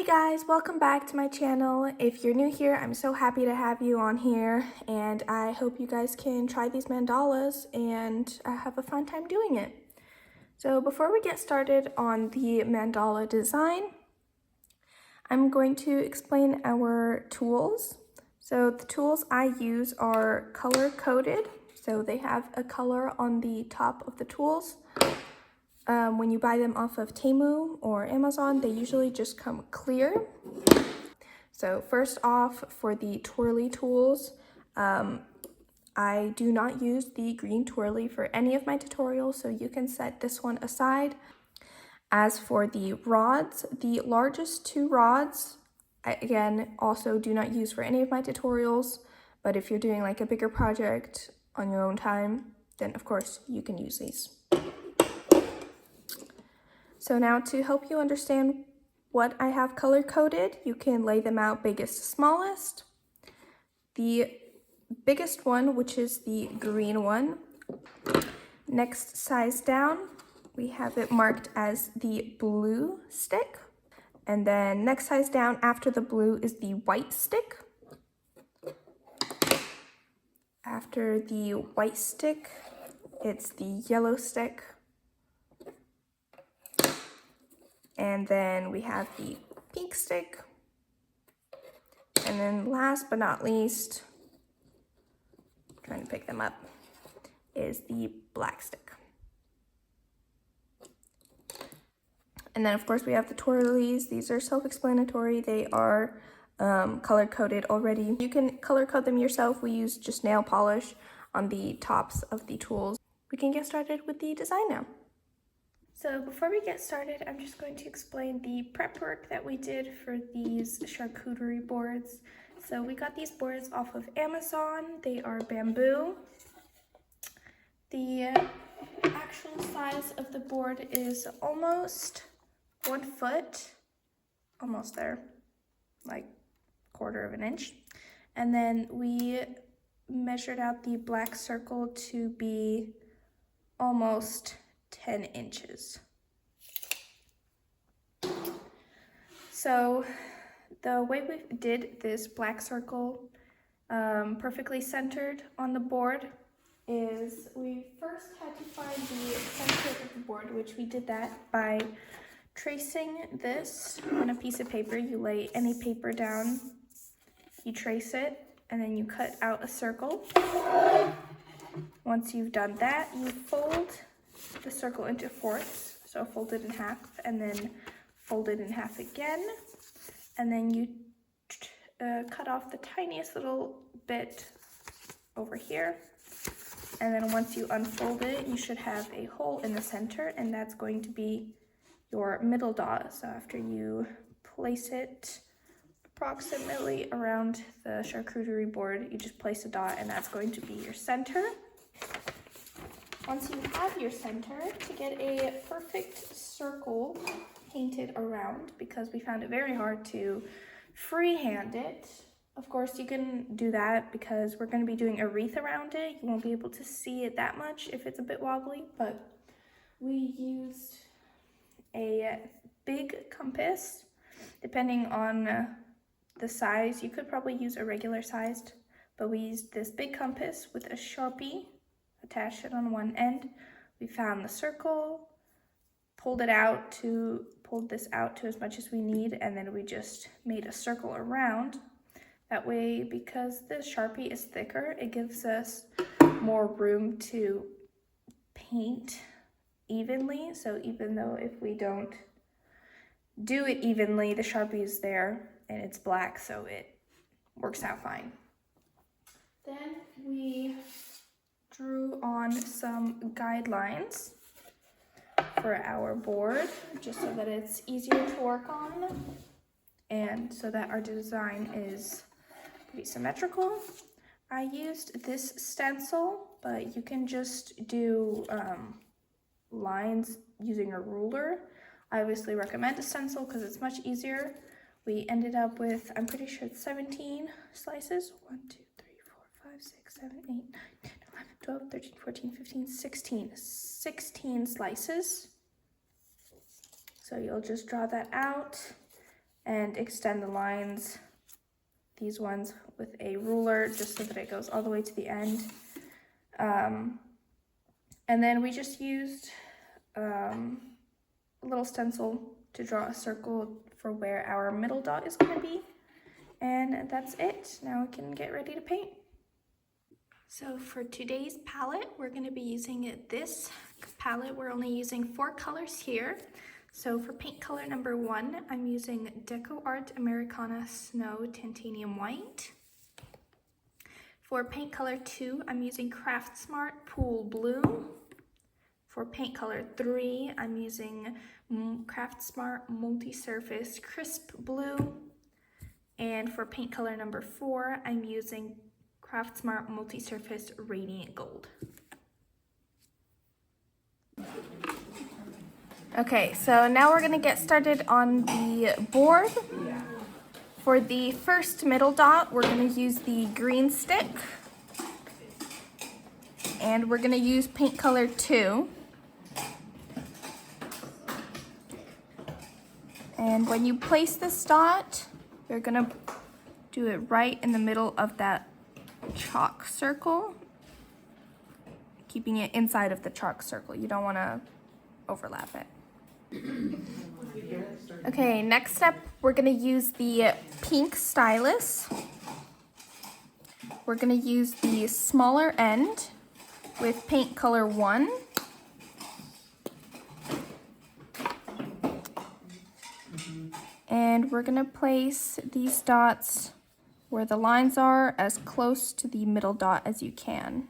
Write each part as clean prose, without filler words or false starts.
Hey guys, welcome back to my channel. If you're new here, I'm so happy to have you on here, and I hope you guys can try these mandalas and have a fun time doing it. So before we get started on the mandala design, I'm going to explain our tools. So the tools I use are color-coded, so they have a color on the top of the tools. When you buy them off of Temu or Amazon, they usually just come clear. So first off, for the twirly tools, I do not use the green twirly for any of my tutorials, so you can set this one aside. As for the rods, the largest two rods, I, again, also do not use for any of my tutorials, but if you're doing like a bigger project on your own time, then of course you can use these. So now to help you understand what I have color-coded, you can lay them out biggest to smallest. The biggest one, which is the green one, next size down, we have it marked as the blue stick. And then next size down after the blue is the white stick. After the white stick, it's the yellow stick. And then we have the pink stick. And then last but not least, trying to pick them up, is the black stick. And then of course we have the twirlies. These are self-explanatory. They are color-coded already. You can color code them yourself. We use just nail polish on the tops of the tools. We can get started with the design now. So before we get started, I'm just going to explain the prep work that we did for these charcuterie boards. So we got these boards off of Amazon. They are bamboo. The actual size of the board is almost 1 foot, almost there, like 1/4 of an inch. And then we measured out the black circle to be almost 10 inches. So the way we did this black circle perfectly centered on the board is we first had to find the center of the board, which we did that by tracing this on a piece of paper. You lay any paper down, you trace it, and then you cut out a circle. Once you've done that, you fold the circle into fourths, so fold it in half and then fold it in half again, and then you cut off the tiniest little bit over here, and then once you unfold it, you should have a hole in the center, and that's going to be your middle dot. So after you place it approximately around the charcuterie board, you just place a dot, and that's going to be your center. Once you have your center, to get a perfect circle painted around, because we found it very hard to freehand it. Of course, you can do that because we're going to be doing a wreath around it. You won't be able to see it that much if it's a bit wobbly, but we used a big compass. Depending on the size, you could probably use a regular sized, but we used this big compass with a Sharpie, attached it on one end. We found the circle, pulled this out to as much as we need, and then we just made a circle around. That way, because the Sharpie is thicker, it gives us more room to paint evenly. So even though if we don't do it evenly, the Sharpie is there and it's black, so it works out fine. Then we drew on some guidelines for our board, just so that it's easier to work on and so that our design is pretty symmetrical. I used this stencil, but you can just do lines using a ruler. I obviously recommend a stencil because it's much easier. We ended up with, I'm pretty sure it's 17 slices. 1, 2, 3, 4, 5, 6, 7, 8, 9, 10, 11, 12, 13, 14, 15, 16. 16 slices. So you'll just draw that out, and extend the lines, these ones, with a ruler just so that it goes all the way to the end. And then we just used a little stencil to draw a circle for where our middle dot is going to be. And that's it. Now we can get ready to paint. So for today's palette, we're going to be using this palette. We're only using 4 colors here. So for paint color number 1, I'm using Deco Art Americana Snow Titanium White. For paint color 2, I'm using Craft Smart Pool Blue. For paint color 3, I'm using Craft Smart Multi-Surface Crisp Blue. And for paint color number 4, I'm using Craft Smart Multi-Surface Radiant Gold. Okay, so now we're gonna get started on the board. For the first middle dot, we're gonna use the green stick. And we're gonna use paint color 2. And when you place this dot, you're gonna do it right in the middle of that chalk circle, keeping it inside of the chalk circle. You don't wanna overlap it. Okay, next step, we're gonna use the pink stylus. We're gonna use the smaller end with paint color 1. And we're gonna place these dots where the lines are as close to the middle dot as you can.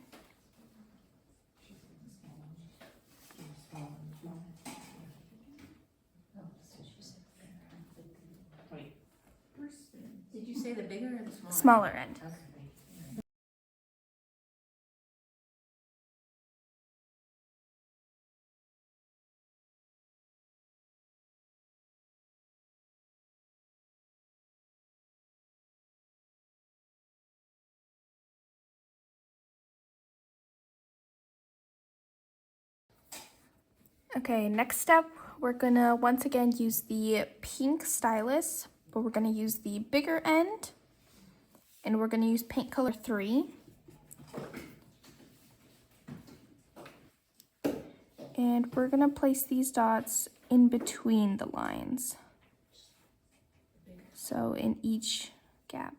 Did you say the bigger or the smaller? Smaller end. Okay. Okay, next step, we're gonna once again use the pink stylus, but we're gonna use the bigger end, and we're gonna use paint color 3. And we're gonna place these dots in between the lines. So in each gap.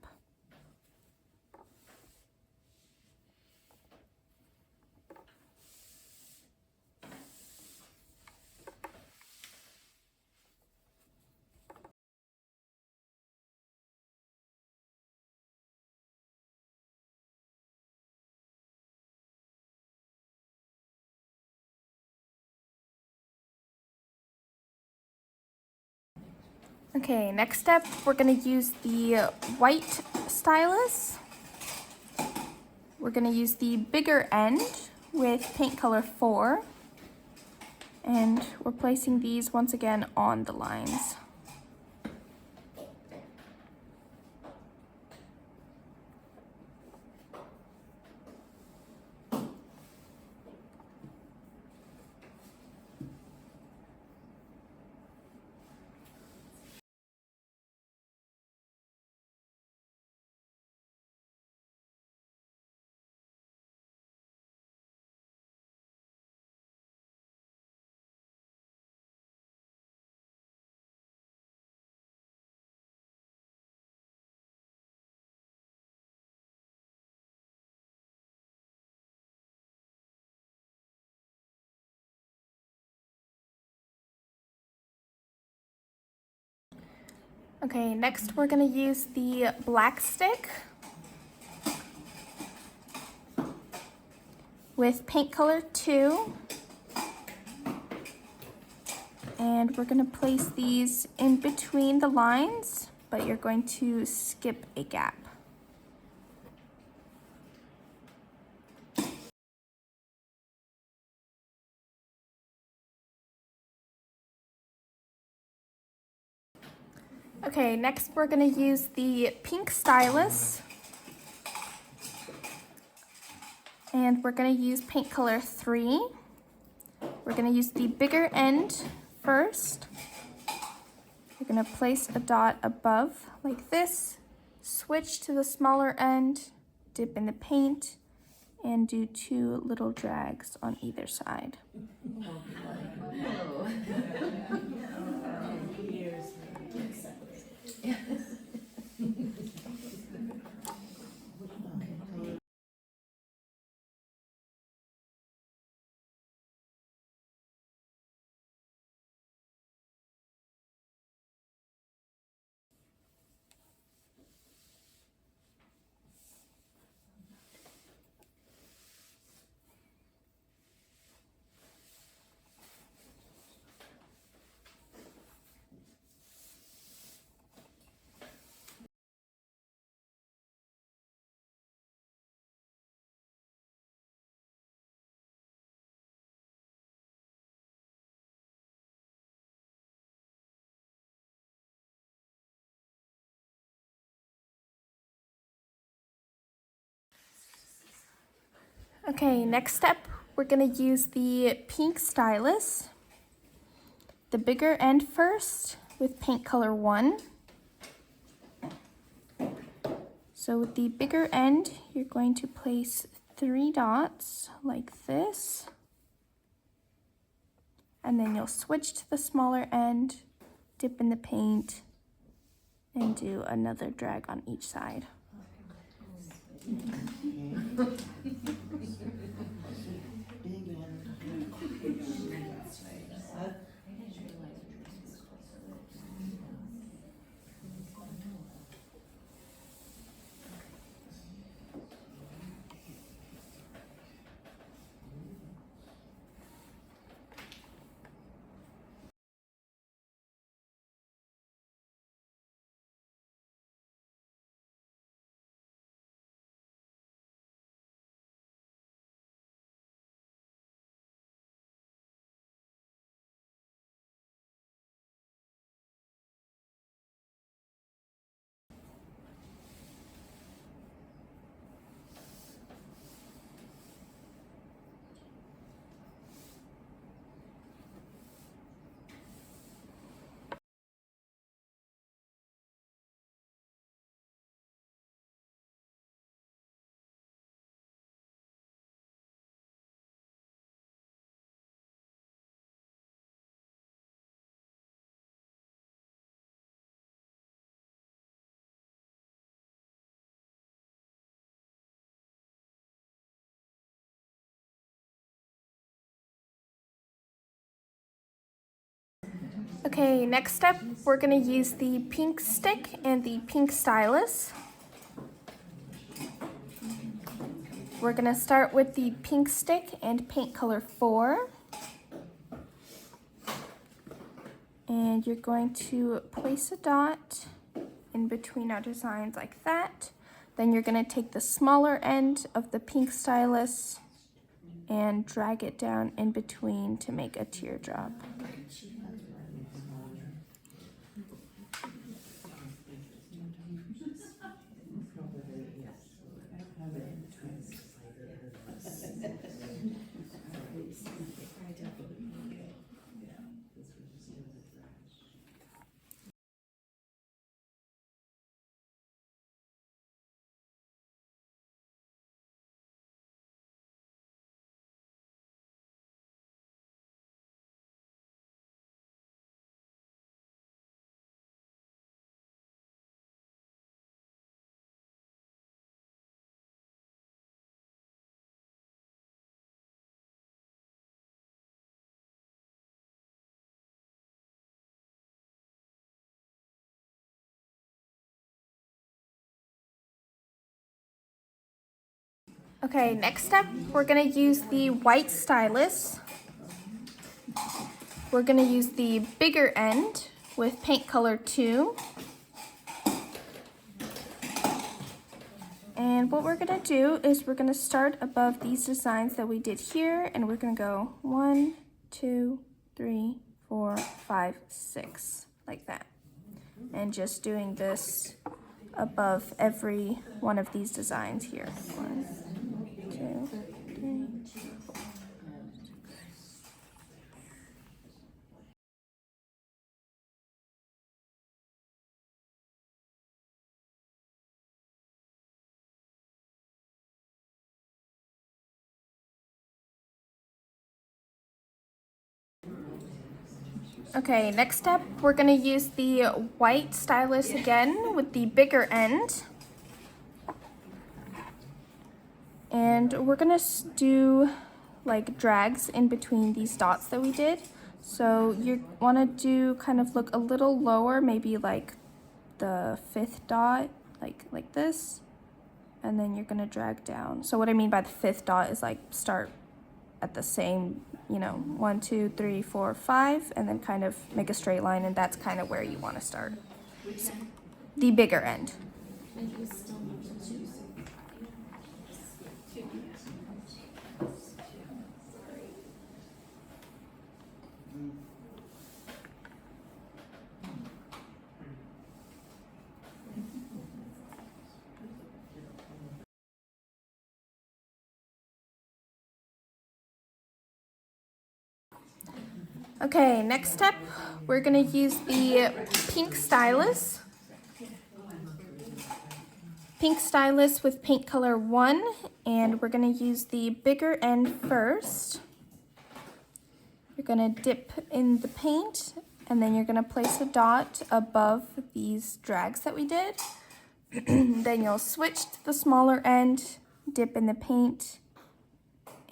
Okay, next step, we're gonna use the white stylus. We're gonna use the bigger end with paint color 4. And we're placing these once again on the lines. Okay, next we're gonna use the black stick with paint color 2. And we're gonna place these in between the lines, but you're going to skip a gap. Okay, next we're gonna use the pink stylus. And we're gonna use paint color 3. We're gonna use the bigger end first You're gonna place a dot above like this, switch to the smaller end, dip in the paint, and do 2 little drags on either side. Okay, next step, we're gonna use the pink stylus, the bigger end first with paint color 1. So with the bigger end, you're going to place 3 dots like this, and then you'll switch to the smaller end, dip in the paint, and do another drag on each side. Okay, next step, we're gonna use the pink stick and the pink stylus. We're gonna start with the pink stick and paint color 4. And you're going to place a dot in between our designs like that. Then you're gonna take the smaller end of the pink stylus and drag it down in between to make a teardrop. Okay, next step, we're gonna use the white stylus. We're gonna use the bigger end with paint color 2. And what we're gonna do is we're gonna start above these designs that we did here, and we're gonna go 1, 2, 3, 4, 5, 6, like that. And just doing this above every one of these designs here. 1, 2, 3, Okay, next step, we're gonna use the white stylus again with the bigger end. And we're gonna do like drags in between these dots that we did. So you wanna do kind of look a little lower, maybe like the 5th dot, like this. And then you're gonna drag down. So what I mean by the 5th dot is like start at the same, 1, 2, 3, 4, 5, and then kind of make a straight line, and that's kind of where you want to start. So, the bigger end. Okay, next step, we're gonna use the pink stylus. Pink stylus with paint color 1, and we're gonna use the bigger end first. You're gonna dip in the paint, and then you're gonna place a dot above these drags that we did. Then you'll switch to the smaller end, dip in the paint,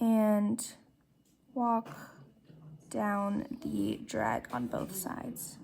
and walk down the drag on both sides.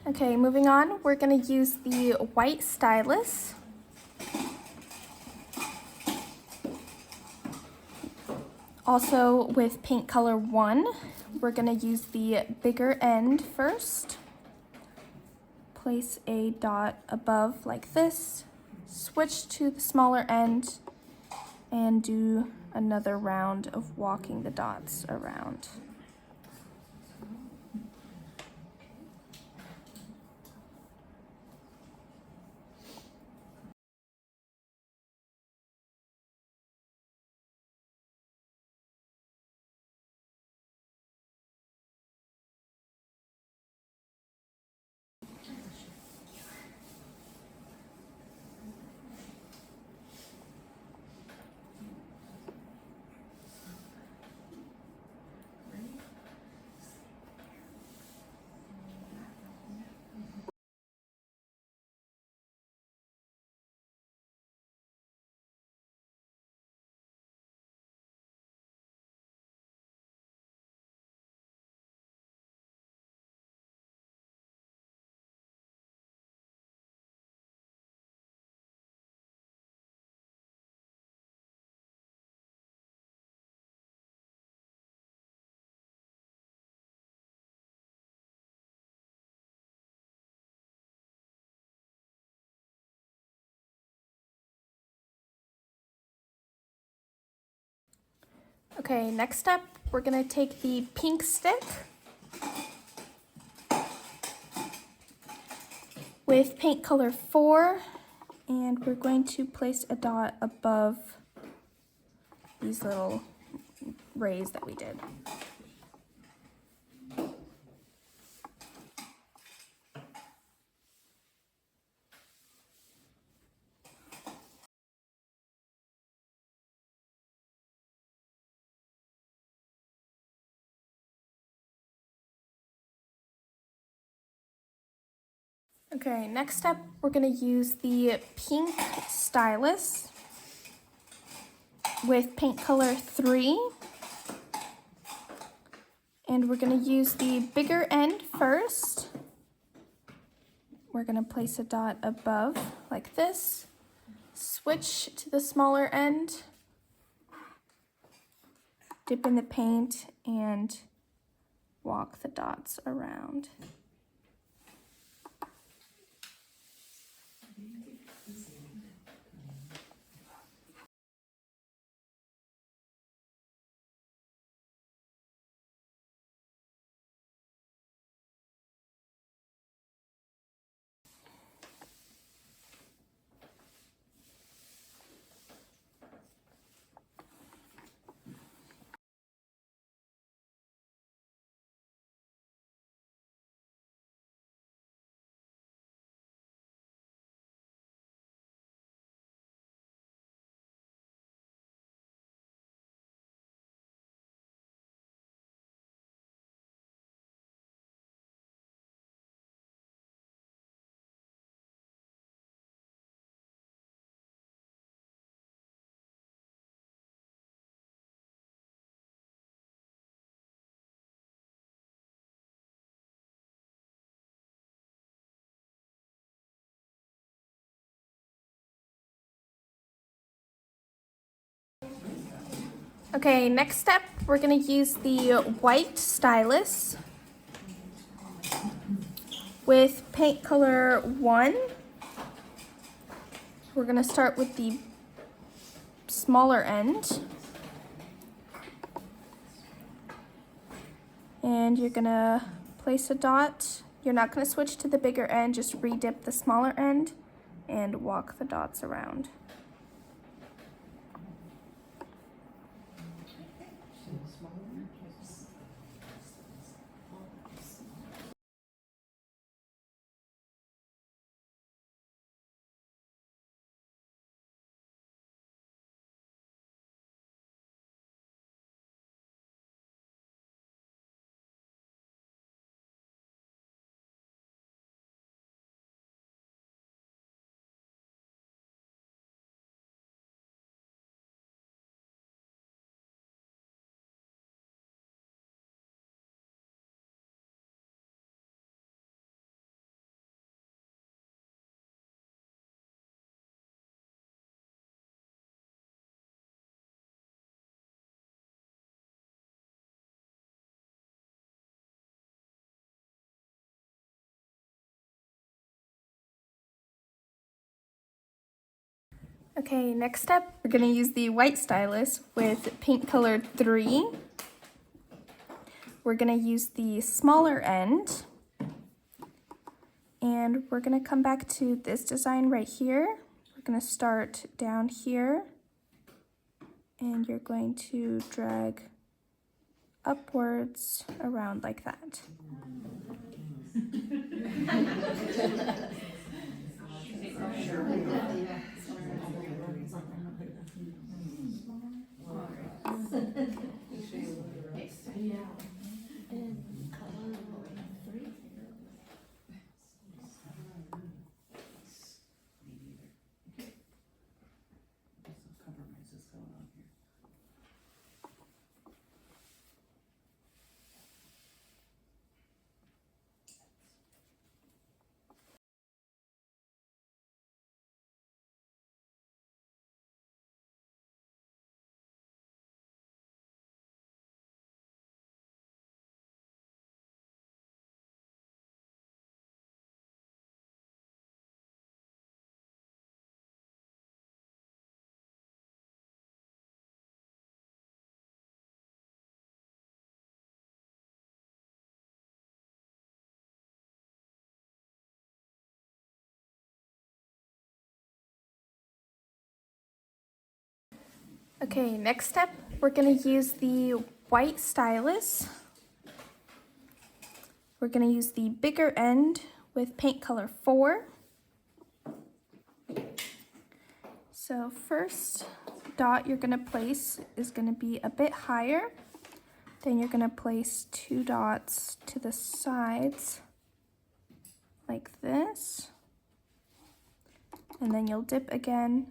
Okay, moving on, we're gonna use the white stylus. Also with paint color 1, we're gonna use the bigger end first. Place a dot above like this, switch to the smaller end, and do another round of walking the dots around. Okay, next up, we're gonna take the pink stick with paint color 4, and we're going to place a dot above these little rays that we did. Okay, next step, we're gonna use the pink stylus with paint color 3. And we're gonna use the bigger end first. We're gonna place a dot above like this. Switch to the smaller end. Dip in the paint and walk the dots around. Okay, next step, we're gonna use the white stylus with paint color 1. We're gonna start with the smaller end. And you're gonna place a dot. You're not gonna switch to the bigger end, just re-dip the smaller end and walk the dots around. Okay, next step, we're gonna use the white stylus with paint color 3. We're gonna use the smaller end. And we're gonna come back to this design right here. We're gonna start down here. And you're going to drag upwards around like that. Okay, next step, we're gonna use the white stylus. We're gonna use the bigger end with paint color 4. So first dot you're gonna place is gonna be a bit higher. Then you're gonna place 2 dots to the sides like this. And then you'll dip again,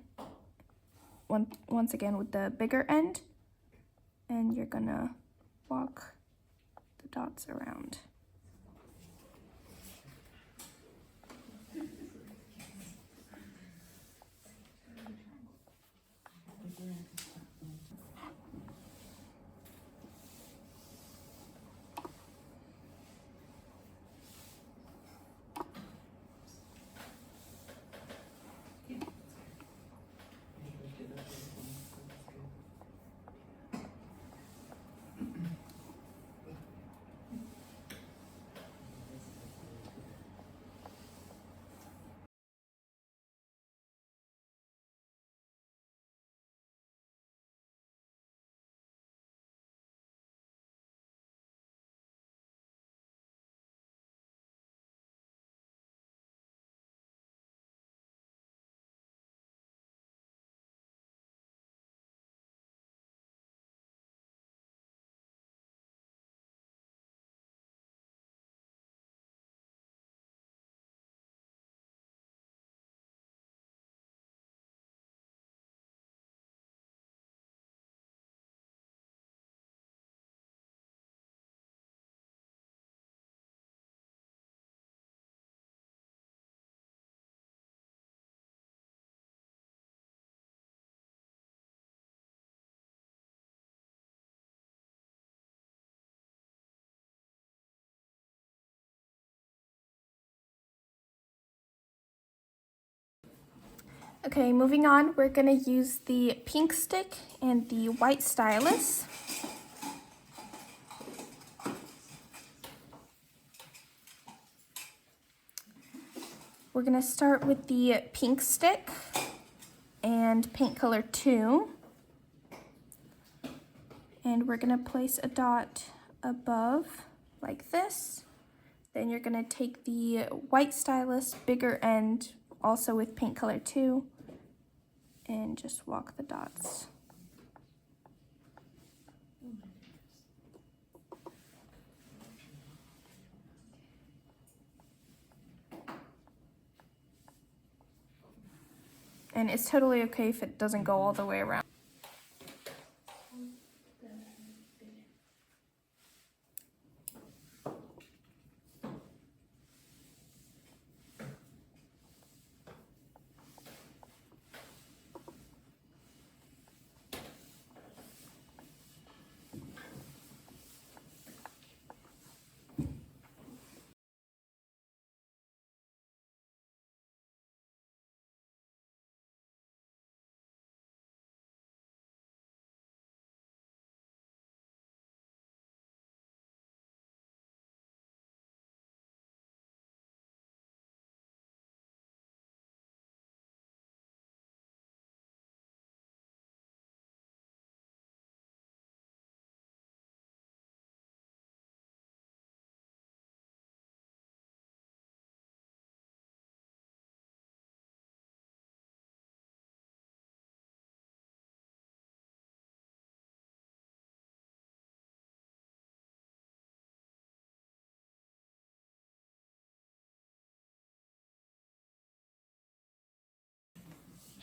once again with the bigger end, and you're gonna walk the dots around. Okay, moving on, we're gonna use the pink stick and the white stylus. We're gonna start with the pink stick and paint color 2. And we're gonna place a dot above like this. Then you're gonna take the white stylus, bigger end, also with paint color 2, and just walk the dots. And it's totally okay if it doesn't go all the way around.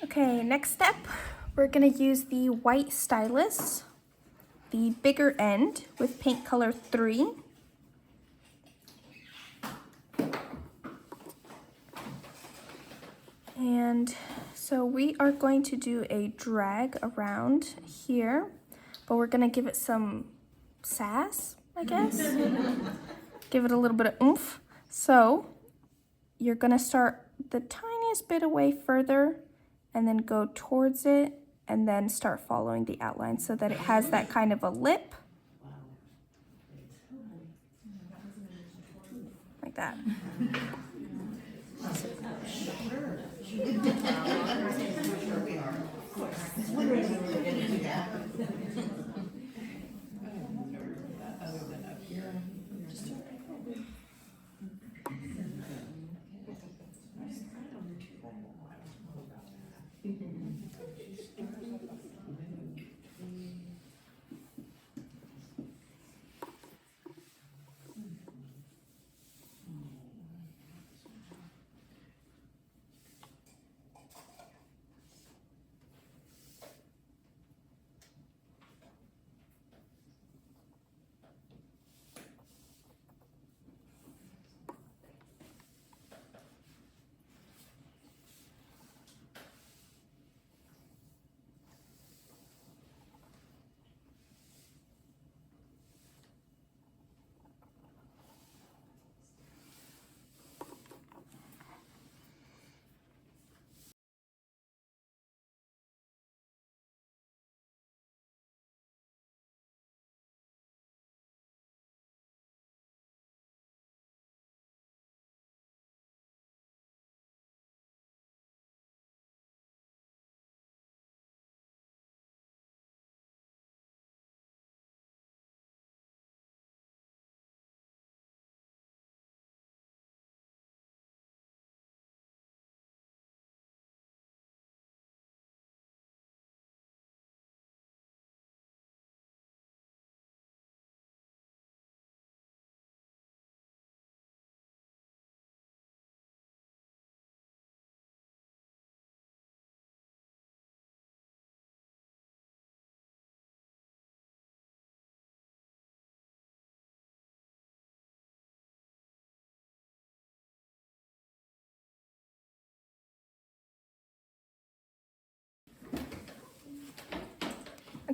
Okay, next step, we're gonna use the white stylus, the bigger end with paint color 3. And so we are going to do a drag around here, but we're gonna give it some sass, I guess. Give it a little bit of oomph. So you're gonna start the tiniest bit away further and then go towards it and then start following the outline so that it has that kind of a lip. Like that.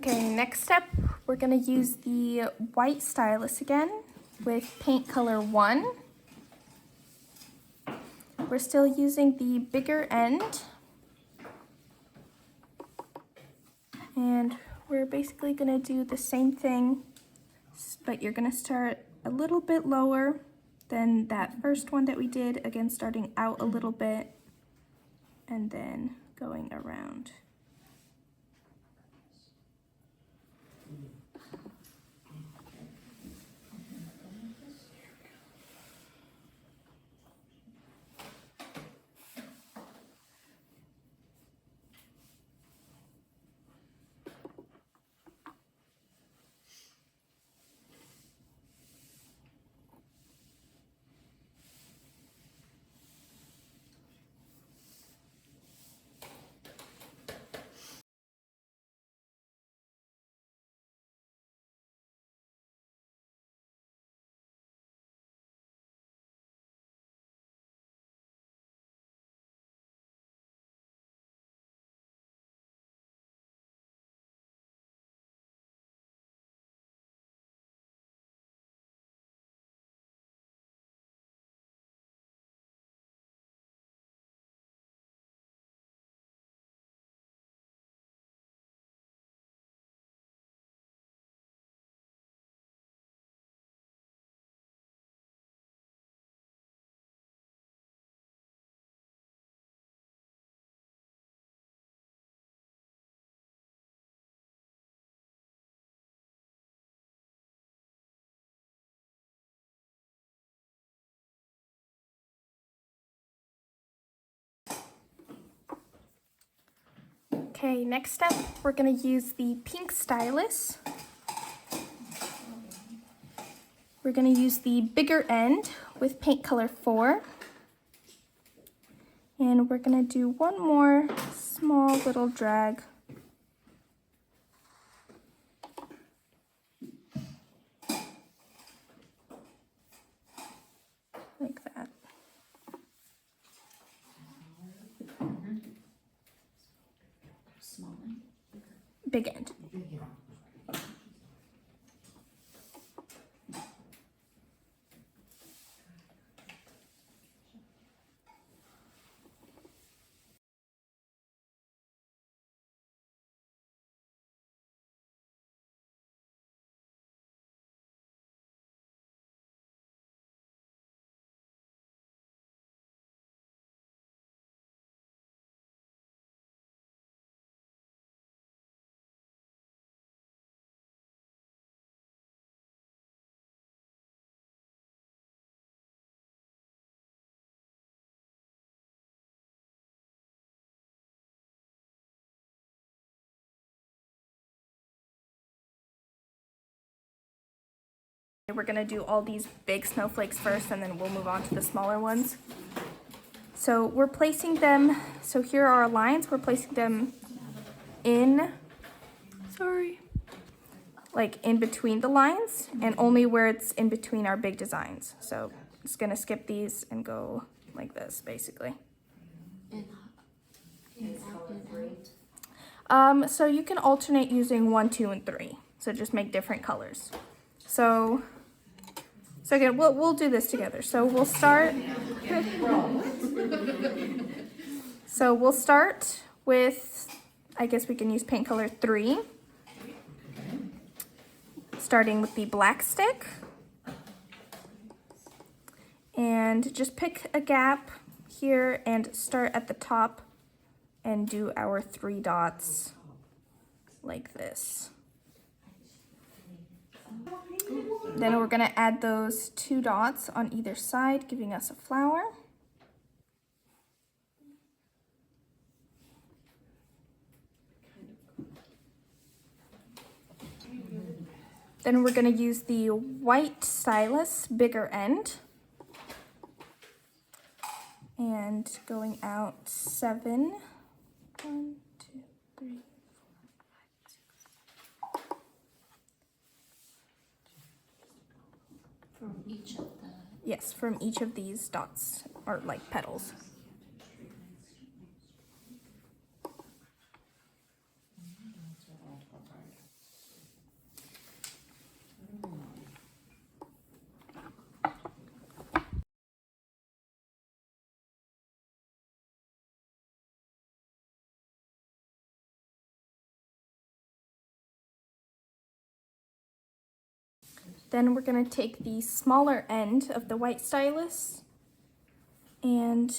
Okay, next step, we're gonna use the white stylus again with paint color 1. We're still using the bigger end. And we're basically gonna do the same thing, but you're gonna start a little bit lower than that first one that we did. Again, starting out a little bit and then going around. Okay, next step, we're gonna use the pink stylus. We're gonna use the bigger end with paint color 4. And we're gonna do one more small little drag. Like that. Small one. Big end. We're gonna do all these big snowflakes first and then we'll move on to the smaller ones. So we're placing them, so here are our lines, we're placing them in, like in between the lines and only where it's in between our big designs. So just gonna skip these and go like this basically. So you can alternate using 1, 2, and 3. So just make different colors. So again, we'll do this together. So we'll start. So we'll start with, I guess we can use paint color 3. Starting with the black stick. And just pick a gap here and start at the top and do our 3 dots like this. Then we're gonna add those 2 dots on either side, giving us a flower. Then we're gonna use the white stylus, bigger end. And going out 7. 1, 2, 3, 4, 5, 6. From each of the... Yes, from each of these dots, or like petals. Then we're going to take the smaller end of the white stylus and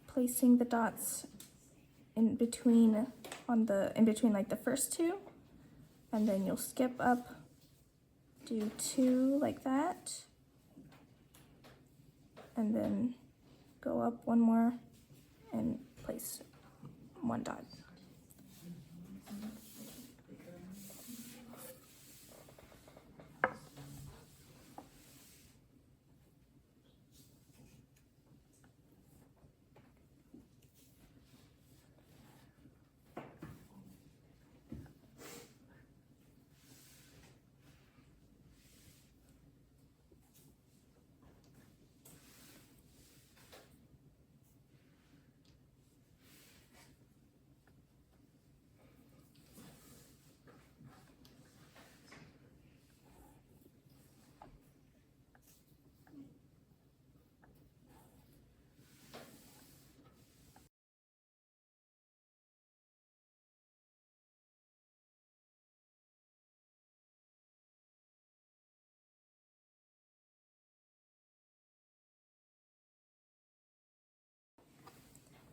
placing the dots in between like the first two, and then you'll skip up, do two like that, and then go up one more and place one dot.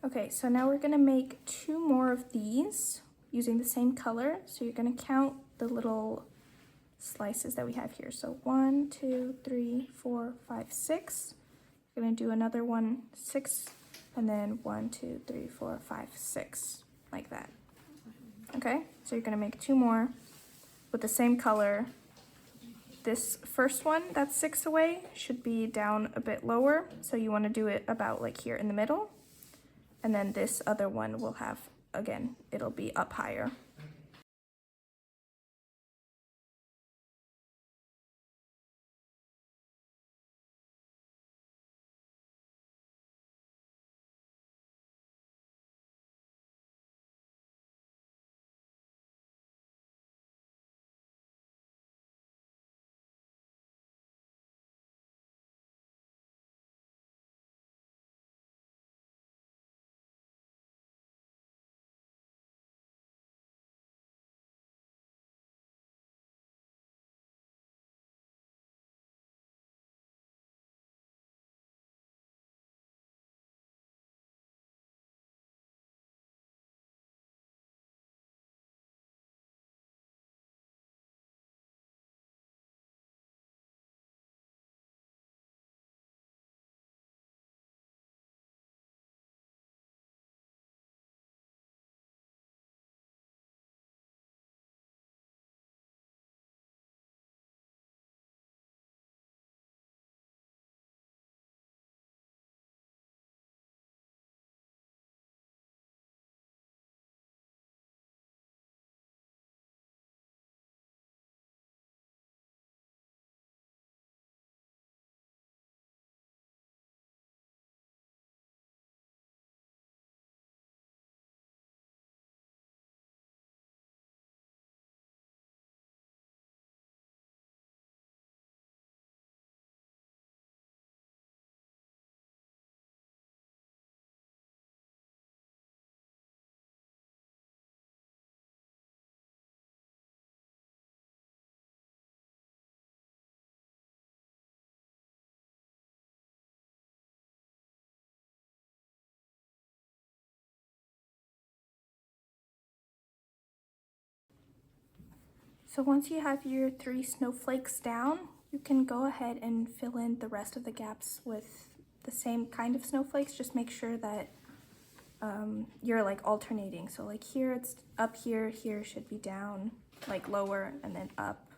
Okay, so now we're gonna make two more of these using the same color. So you're gonna count the little slices that we have here. So 1, 2, 3, 4, 5, 6. You're gonna do another one, 6, and then 1, 2, 3, 4, 5, 6, like that. Okay, so you're gonna make two more with the same color. This first one that's 6 away should be down a bit lower, so you want to do it about like here in the middle. And then this other one will have, again, it'll be up higher. So once you have your 3 snowflakes down, you can go ahead and fill in the rest of the gaps with the same kind of snowflakes. Just make sure that you're like alternating. So like here it's up, here should be down, like lower, and then up,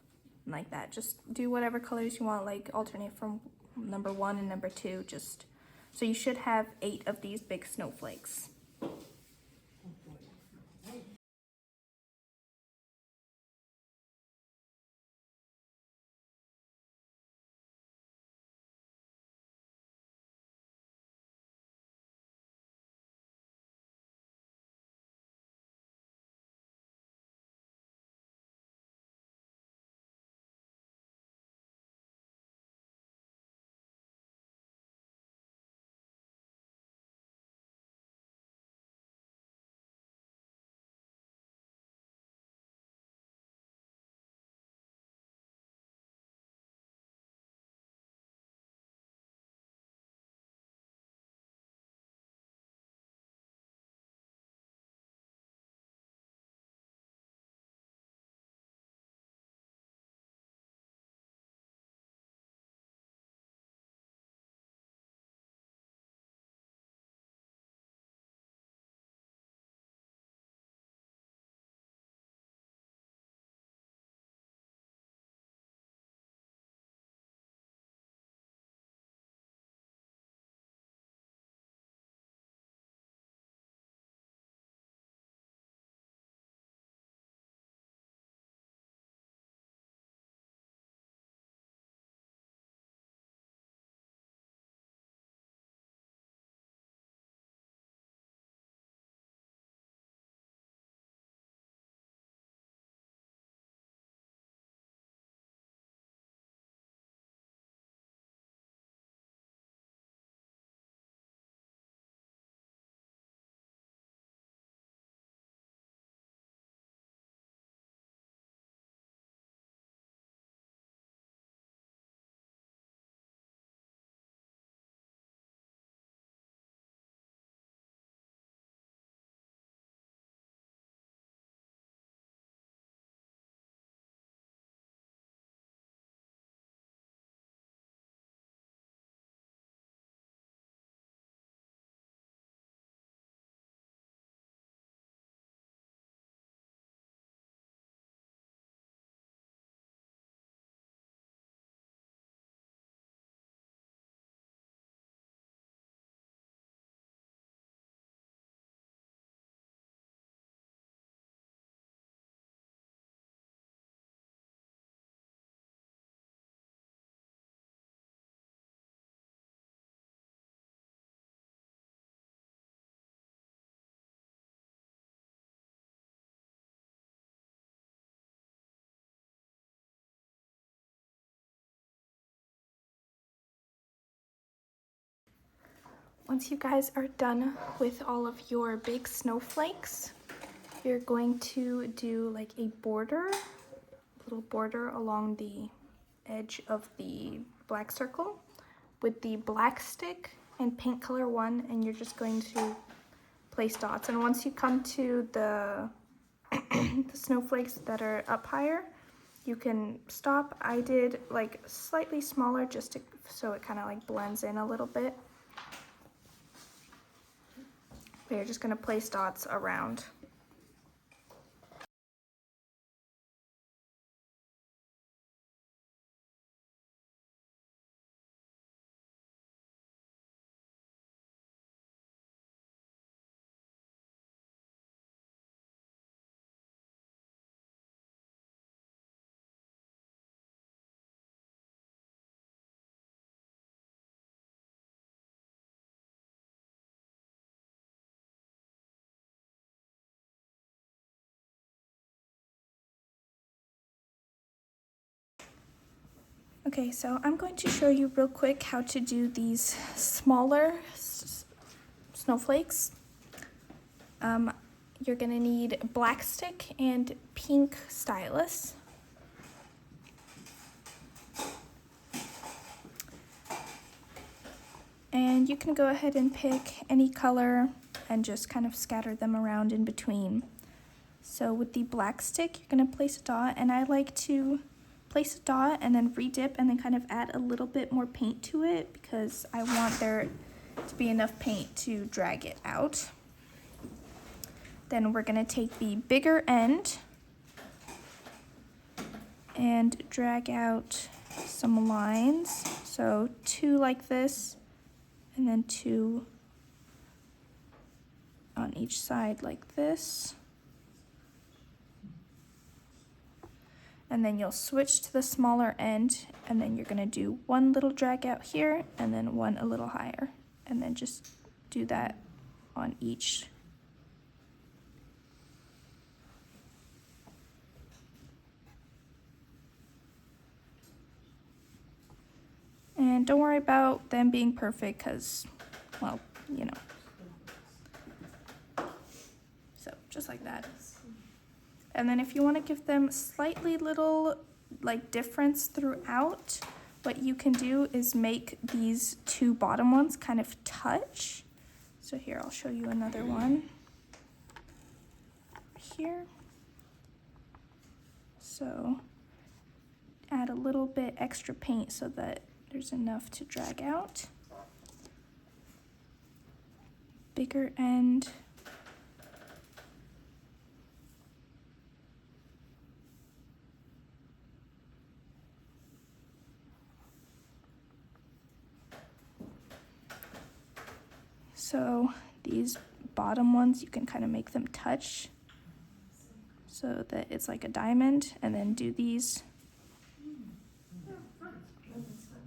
and like that. Just do whatever colors you want, like alternate from number 1 and number 2, just so you should have 8 of these big snowflakes. once you guys are done with all of your big snowflakes, you're going to do like a border, little border along the edge of the black circle with the black stick and paint color one, and you're just going to place dots. And once you come to the the snowflakes that are up higher, you can stop. I did like slightly smaller just so it kind of like blends in a little bit. But you're just going to place dots around. Okay, so I'm going to show you real quick how to do these smaller snowflakes. You're gonna need black stick and pink stylus. And you can go ahead and pick any color and just kind of scatter them around in between. So with the black stick, you're gonna place a dot, and I like to place a dot and then redip and then kind of add a little bit more paint to it because I want there to be enough paint to drag it out. Then we're gonna take the bigger end and drag out some lines. So 2 like this, and then 2 on each side like this. And then you'll switch to the smaller end, and then you're gonna do 1 little drag out here, and then 1 a little higher. And then just do that on each. And don't worry about them being perfect, because, well, you know. So, just like that. And then if you want to give them slightly little like difference throughout, what you can do is make these 2 bottom ones kind of touch. So here, I'll show you another one here. So add a little bit extra paint so that there's enough to drag out. Bigger end. So these bottom ones, you can kind of make them touch so that it's like a diamond, and then do these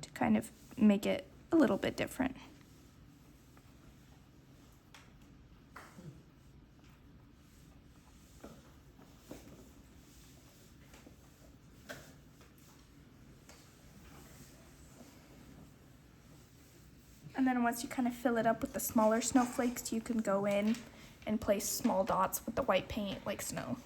to kind of make it a little bit different. And then once you kind of fill it up with the smaller snowflakes, you can go in and place small dots with the white paint like snow.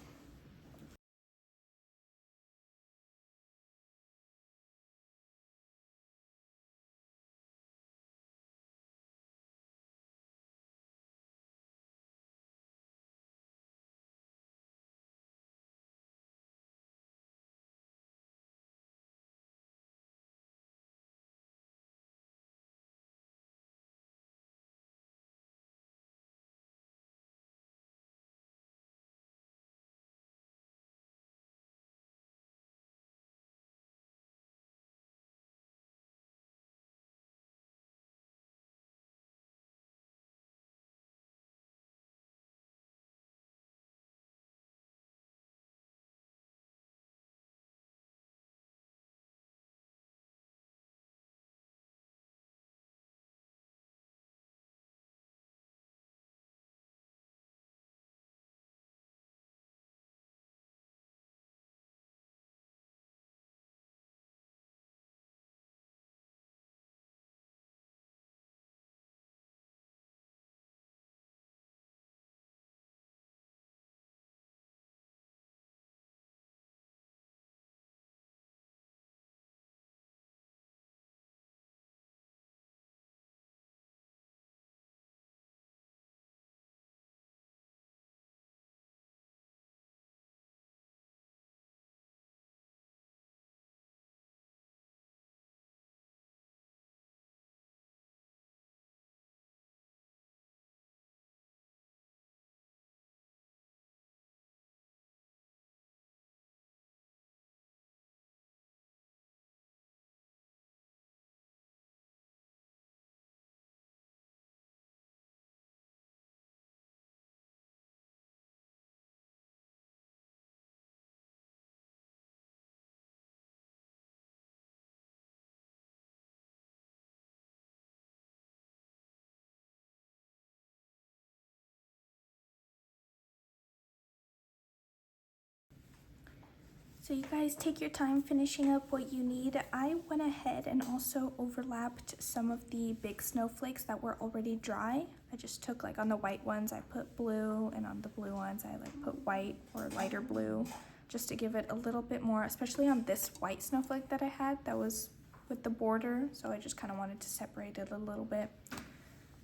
So you guys take your time finishing up what you need. I went ahead and also overlapped some of the big snowflakes that were already dry. I just took like on the white ones, I put blue, and on the blue ones, I like put white or lighter blue, just to give it a little bit more, especially on this white snowflake that I had that was with the border. So I just kind of wanted to separate it a little bit.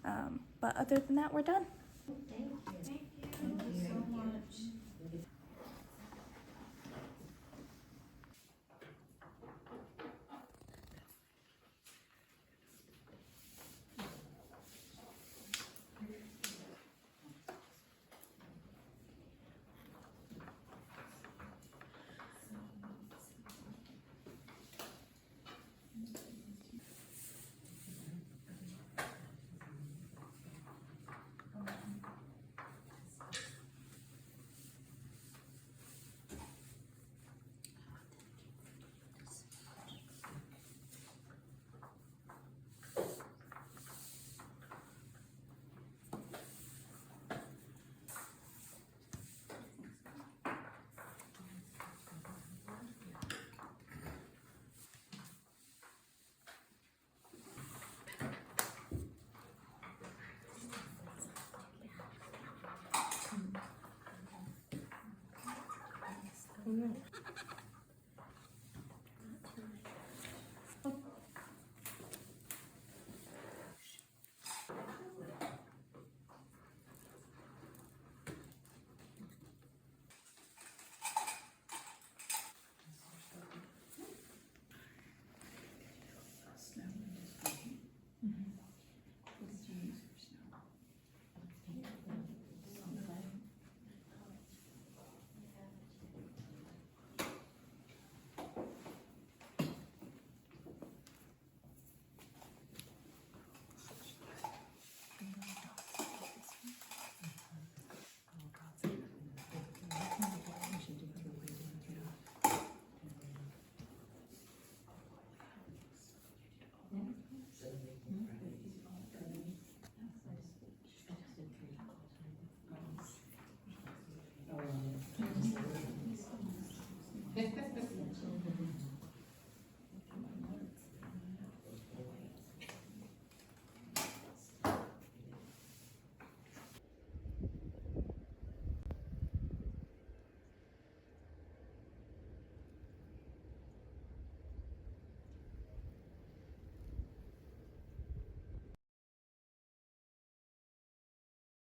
But other than that, we're done. Thank you. Thank you so much.